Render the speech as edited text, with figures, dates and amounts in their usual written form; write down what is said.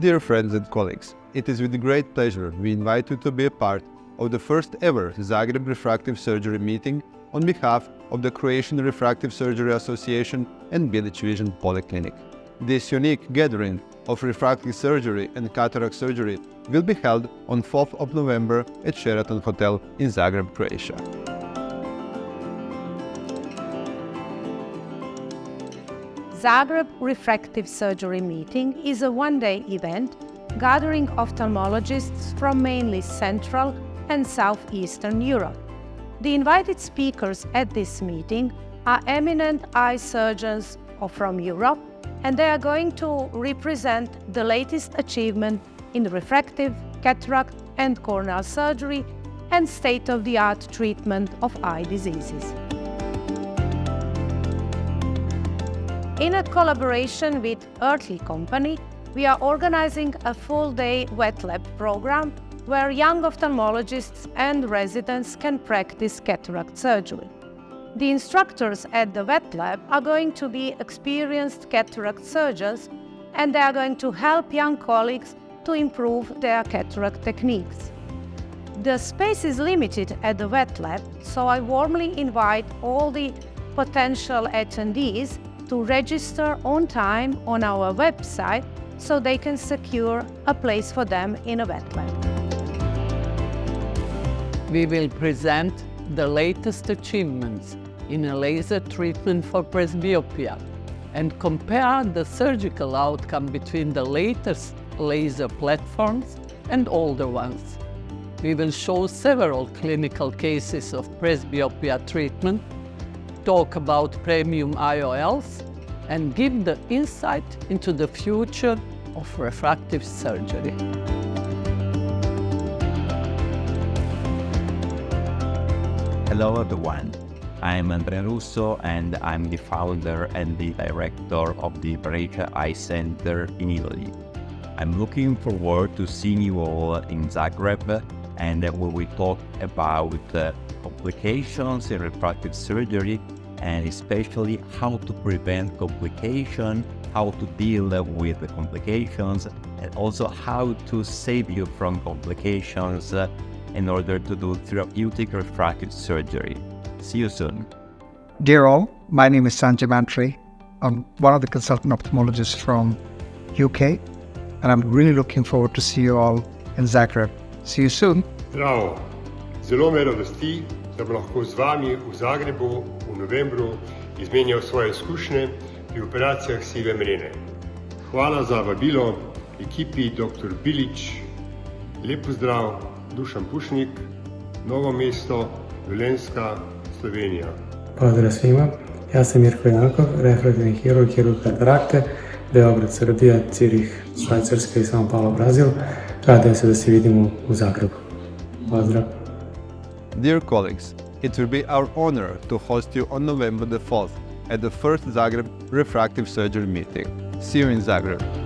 Dear friends and colleagues, it is with great pleasure we invite you to be a part of the first ever Zagreb Refractive Surgery Meeting on behalf of the Croatian Refractive Surgery Association and Bilić Vision Polyclinic. This unique gathering of refractive surgery and cataract surgery will be held on 4th of November at Sheraton Hotel in Zagreb, Croatia. Zagreb Refractive Surgery Meeting is a one-day event gathering ophthalmologists from mainly Central and Southeastern Europe. The invited speakers at this meeting are eminent eye surgeons from Europe, and they are going to represent the latest achievement in refractive, cataract and corneal surgery and state-of-the-art treatment of eye diseases. In a collaboration with Earthly Company, we are organizing a full-day wet lab program where young ophthalmologists and residents can practice cataract surgery. The instructors at the wet lab are going to be experienced cataract surgeons, and they are going to help young colleagues to improve their cataract techniques. The space is limited at the wet lab, so I warmly invite all the potential attendees to register on time on our website so they can secure a place for them in a wet lab. We will present the latest achievements in a laser treatment for presbyopia and compare the surgical outcome between the latest laser platforms and older ones. We will show several clinical cases of presbyopia treatment, talk about premium IOLs, and give the insight into the future of refractive surgery. Hello everyone, I'm Andrea Russo and I'm the founder and the director of the Bilić Eye Center in Italy. I'm looking forward to seeing you all in Zagreb, and where we talk about complications in refractive surgery, and especially how to prevent complications, how to deal with the complications, and also how to save you from complications in order to do therapeutic refractive surgery. See you soon. Dear all, my name is Sanjay Mantri. I'm one of the consultant ophthalmologists from UK, and I'm really looking forward to see you all in Zagreb. See you soon. Zdravo. Zelo me radosti, da bom lahko z vami v Zagrebu v novembru izmenjal svoje izkušnje pri operacijah sive mrene. Hvala za vabilo ekipi dr. Bilić. Lep pozdrav, Dušan Pušnik, Novo mesto, Velenjska, Slovenija. Pozdrav svima, ja sam Mirko Jankov, refraktivni hirurg katarakte, Beograd, Srbija, Cirih, Švajcarska i São Paulo, Brazil. Radujem se da se vidimo u Zagrebu. Pozdrav. Dear colleagues, it will be our honor to host you on November the 4th at the first Zagreb Refractive Surgery Meeting. See you in Zagreb.